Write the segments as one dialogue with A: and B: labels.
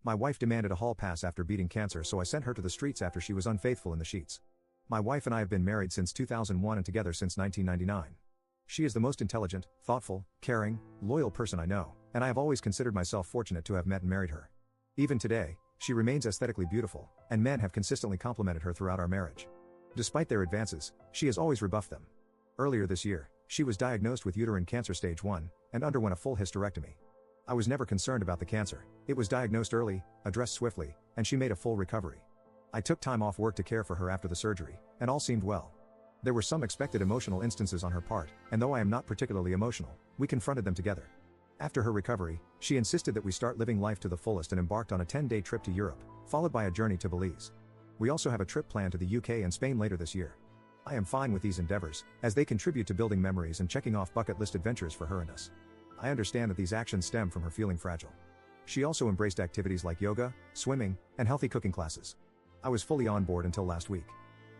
A: My wife demanded a hall pass after beating cancer, so I sent her to the streets after she was unfaithful in the sheets. My wife and I have been married since 2001 and together since 1999. She is the most intelligent, thoughtful, caring, loyal person I know, and I have always considered myself fortunate to have met and married her. Even today, she remains aesthetically beautiful, and men have consistently complimented her throughout our marriage. Despite their advances, she has always rebuffed them. Earlier this year, she was diagnosed with uterine cancer stage 1, and underwent a full hysterectomy. I was never concerned about the cancer. It was diagnosed early, addressed swiftly, and she made a full recovery. I took time off work to care for her after the surgery, and all seemed well. There were some expected emotional instances on her part, and though I am not particularly emotional, we confronted them together. After her recovery, she insisted that we start living life to the fullest and embarked on a 10-day trip to Europe, followed by a journey to Belize. We also have a trip planned to the UK and Spain later this year. I am fine with these endeavors, as they contribute to building memories and checking off bucket list adventures for her and us. I understand that these actions stem from her feeling fragile. She also embraced activities like yoga, swimming, and healthy cooking classes. I was fully on board until last week.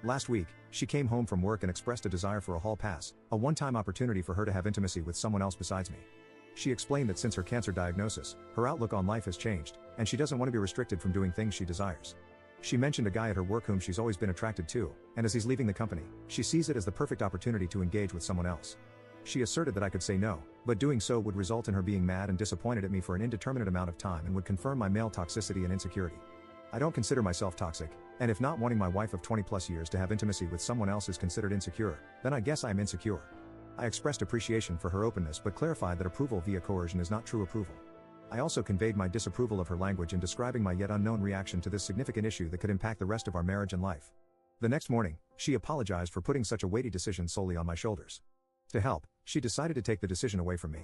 A: Last week, she came home from work and expressed a desire for a hall pass, a one-time opportunity for her to have intimacy with someone else besides me. She explained that since her cancer diagnosis, her outlook on life has changed, and she doesn't want to be restricted from doing things she desires. She mentioned a guy at her work whom she's always been attracted to, and as he's leaving the company, she sees it as the perfect opportunity to engage with someone else. She asserted that I could say no, but doing so would result in her being mad and disappointed at me for an indeterminate amount of time and would confirm my male toxicity and insecurity. I don't consider myself toxic, and if not wanting my wife of 20+ years to have intimacy with someone else is considered insecure, then I guess I am insecure. I expressed appreciation for her openness but clarified that approval via coercion is not true approval. I also conveyed my disapproval of her language in describing my yet unknown reaction to this significant issue that could impact the rest of our marriage and life. The next morning, she apologized for putting such a weighty decision solely on my shoulders. To help, she decided to take the decision away from me.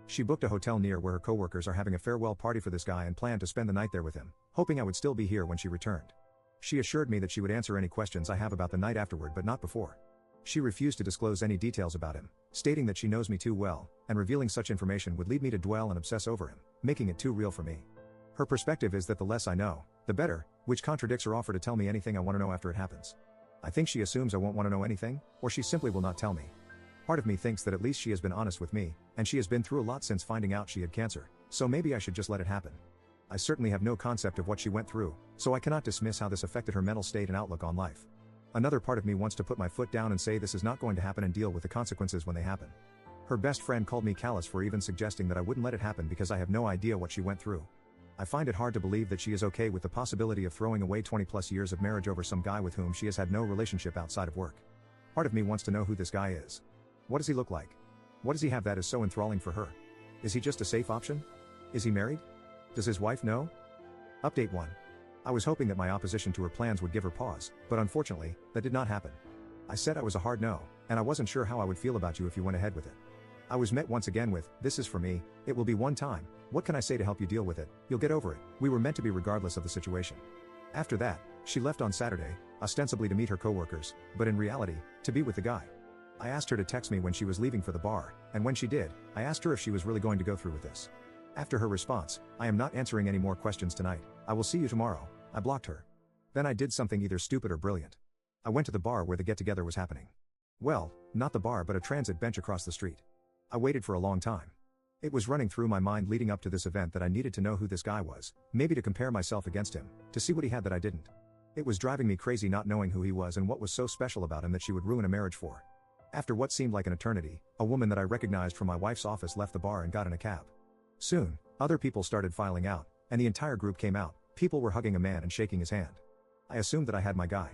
A: She booked a hotel near where her coworkers are having a farewell party for this guy and planned to spend the night there with him, hoping I would still be here when she returned. She assured me that she would answer any questions I have about the night afterward but not before. She refused to disclose any details about him, stating that she knows me too well, and revealing such information would lead me to dwell and obsess over him, making it too real for me. Her perspective is that the less I know, the better, which contradicts her offer to tell me anything I want to know after it happens. I think she assumes I won't want to know anything, or she simply will not tell me. Part of me thinks that at least she has been honest with me, and she has been through a lot since finding out she had cancer, so maybe I should just let it happen. I certainly have no concept of what she went through, so I cannot dismiss how this affected her mental state and outlook on life. Another part of me wants to put my foot down and say this is not going to happen and deal with the consequences when they happen. Her best friend called me callous for even suggesting that I wouldn't let it happen because I have no idea what she went through. I find it hard to believe that she is okay with the possibility of throwing away 20+ years of marriage over some guy with whom she has had no relationship outside of work. Part of me wants to know who this guy is. What does he look like? What does he have that is so enthralling for her? Is he just a safe option? Is he married? Does his wife know? Update 1. I was hoping that my opposition to her plans would give her pause, but unfortunately, that did not happen. I said I was a hard no, and I wasn't sure how I would feel about you if you went ahead with it. I was met once again with, "This is for me, it will be one time, what can I say to help you deal with it, you'll get over it, we were meant to be regardless of the situation." After that, she left on Saturday, ostensibly to meet her coworkers, but in reality, to be with the guy. I asked her to text me when she was leaving for the bar, and when she did, I asked her if she was really going to go through with this. After her response, "I am not answering any more questions tonight, I will see you tomorrow," I blocked her. Then I did something either stupid or brilliant. I went to the bar where the get-together was happening. Well, not the bar but a transit bench across the street. I waited for a long time. It was running through my mind leading up to this event that I needed to know who this guy was, maybe to compare myself against him, to see what he had that I didn't. It was driving me crazy not knowing who he was and what was so special about him that she would ruin a marriage for. After what seemed like an eternity, a woman that I recognized from my wife's office left the bar and got in a cab. Soon, other people started filing out, and the entire group came out. People were hugging a man and shaking his hand. I assumed that I had my guy.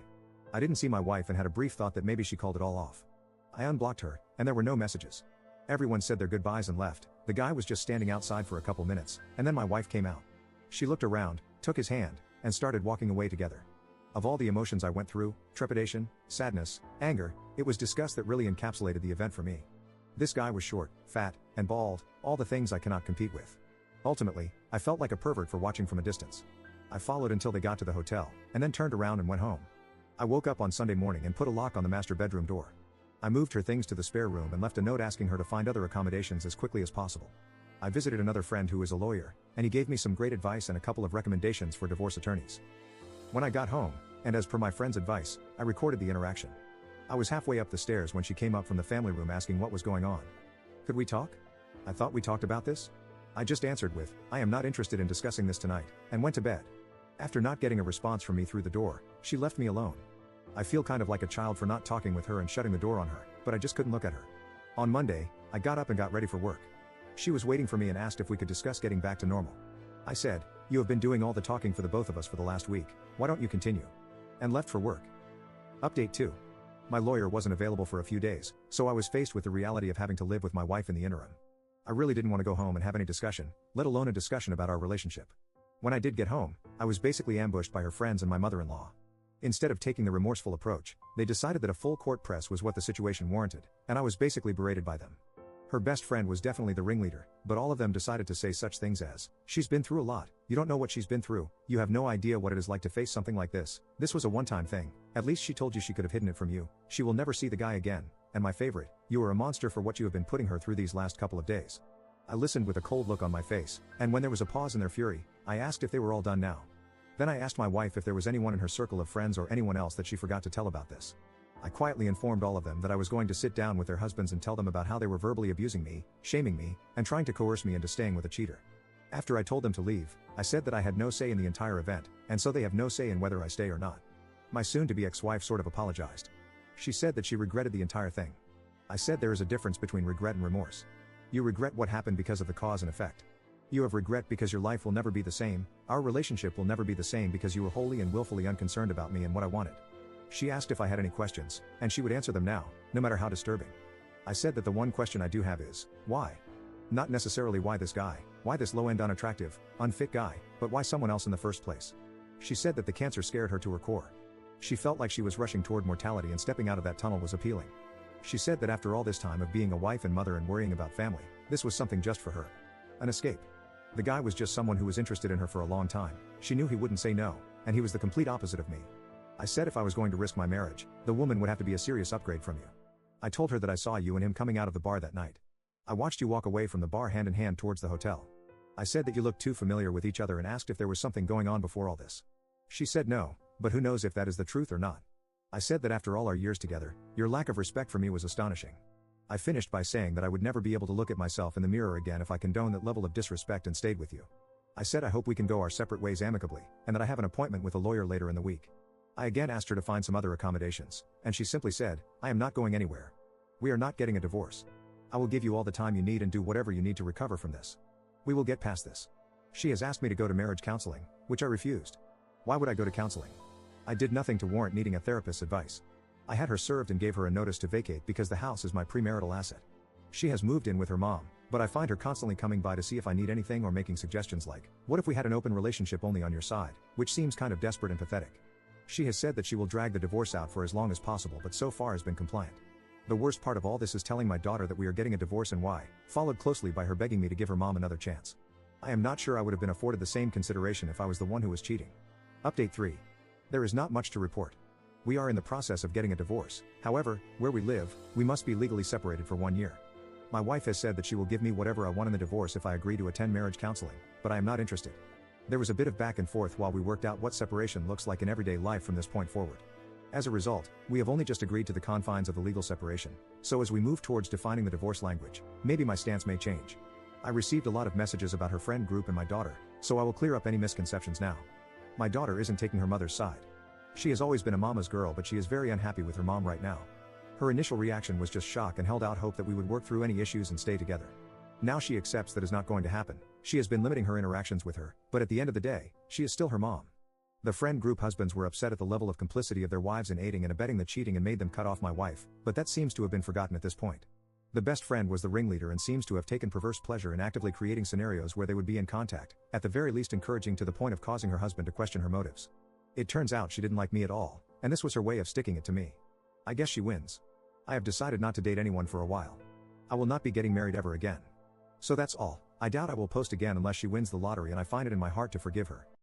A: I didn't see my wife and had a brief thought that maybe she called it all off. I unblocked her, and there were no messages. Everyone said their goodbyes and left. The guy was just standing outside for a couple minutes, and then my wife came out. She looked around, took his hand, and started walking away together. Of all the emotions I went through, trepidation, sadness, anger, it was disgust that really encapsulated the event for me. This guy was short, fat, and bald, all the things I cannot compete with. Ultimately, I felt like a pervert for watching from a distance. I followed until they got to the hotel, and then turned around and went home. I woke up on Sunday morning and put a lock on the master bedroom door. I moved her things to the spare room and left a note asking her to find other accommodations as quickly as possible. I visited another friend who is a lawyer, and he gave me some great advice and a couple of recommendations for divorce attorneys. When I got home, and as per my friend's advice, I recorded the interaction. I was halfway up the stairs when she came up from the family room asking what was going on. "Could we talk? I thought we talked about this?" I just answered with, I am not interested in discussing this tonight, and went to bed. After not getting a response from me through the door, she left me alone. I feel kind of like a child for not talking with her and shutting the door on her, but I just couldn't look at her. On Monday, I got up and got ready for work. She was waiting for me and asked if we could discuss getting back to normal. I said, you have been doing all the talking for the both of us for the last week, why don't you continue? And left for work. Update 2. My lawyer wasn't available for a few days, so I was faced with the reality of having to live with my wife in the interim. I really didn't want to go home and have any discussion, let alone a discussion about our relationship. When I did get home, I was basically ambushed by her friends and my mother-in-law. Instead of taking the remorseful approach, they decided that a full court press was what the situation warranted, and I was basically berated by them. Her best friend was definitely the ringleader, but all of them decided to say such things as, she's been through a lot, you don't know what she's been through, you have no idea what it is like to face something like this was a one-time thing, at least she told you she could have hidden it from you, she will never see the guy again, and my favorite, you are a monster for what you have been putting her through these last couple of days. I listened with a cold look on my face, and when there was a pause in their fury, I asked if they were all done now. Then I asked my wife if there was anyone in her circle of friends or anyone else that she forgot to tell about this. I quietly informed all of them that I was going to sit down with their husbands and tell them about how they were verbally abusing me, shaming me, and trying to coerce me into staying with a cheater. After I told them to leave, I said that I had no say in the entire event, and so they have no say in whether I stay or not. My soon-to-be ex-wife sort of apologized. She said that she regretted the entire thing. I said there is a difference between regret and remorse. You regret what happened because of the cause and effect. You have regret because your life will never be the same, our relationship will never be the same because you were wholly and willfully unconcerned about me and what I wanted. She asked if I had any questions, and she would answer them now, no matter how disturbing. I said that the one question I do have is, why? Not necessarily why this guy, why this low-end unattractive, unfit guy, but why someone else in the first place? She said that the cancer scared her to her core. She felt like she was rushing toward mortality and stepping out of that tunnel was appealing. She said that after all this time of being a wife and mother and worrying about family, this was something just for her. An escape. The guy was just someone who was interested in her for a long time, she knew he wouldn't say no, and he was the complete opposite of me. I said if I was going to risk my marriage, the woman would have to be a serious upgrade from you. I told her that I saw you and him coming out of the bar that night. I watched you walk away from the bar hand in hand towards the hotel. I said that you looked too familiar with each other and asked if there was something going on before all this. She said no, but who knows if that is the truth or not. I said that after all our years together, your lack of respect for me was astonishing. I finished by saying that I would never be able to look at myself in the mirror again if I condoned that level of disrespect and stayed with you. I said I hope we can go our separate ways amicably, and that I have an appointment with a lawyer later in the week. I again asked her to find some other accommodations, and she simply said, I am not going anywhere. We are not getting a divorce. I will give you all the time you need and do whatever you need to recover from this. We will get past this. She has asked me to go to marriage counseling, which I refused. Why would I go to counseling? I did nothing to warrant needing a therapist's advice. I had her served and gave her a notice to vacate because the house is my premarital asset. She has moved in with her mom, but I find her constantly coming by to see if I need anything or making suggestions like, what if we had an open relationship only on your side, which seems kind of desperate and pathetic. She has said that she will drag the divorce out for as long as possible but so far has been compliant. The worst part of all this is telling my daughter that we are getting a divorce and why, followed closely by her begging me to give her mom another chance. I am not sure I would have been afforded the same consideration if I was the one who was cheating. Update 3. There is not much to report. We are in the process of getting a divorce, however, where we live, we must be legally separated for 1 year. My wife has said that she will give me whatever I want in the divorce if I agree to attend marriage counseling, but I am not interested. There was a bit of back and forth while we worked out what separation looks like in everyday life from this point forward. As a result, we have only just agreed to the confines of the legal separation, so as we move towards defining the divorce language, maybe my stance may change. I received a lot of messages about her friend group and my daughter, so I will clear up any misconceptions now. My daughter isn't taking her mother's side. She has always been a mama's girl, but she is very unhappy with her mom right now. Her initial reaction was just shock and held out hope that we would work through any issues and stay together. Now she accepts that is not going to happen. She has been limiting her interactions with her, but at the end of the day, she is still her mom. The friend group husbands were upset at the level of complicity of their wives in aiding and abetting the cheating and made them cut off my wife, but that seems to have been forgotten at this point. The best friend was the ringleader and seems to have taken perverse pleasure in actively creating scenarios where they would be in contact, at the very least encouraging to the point of causing her husband to question her motives. It turns out she didn't like me at all, and this was her way of sticking it to me. I guess she wins. I have decided not to date anyone for a while. I will not be getting married ever again. So that's all. I doubt I will post again unless she wins the lottery and I find it in my heart to forgive her.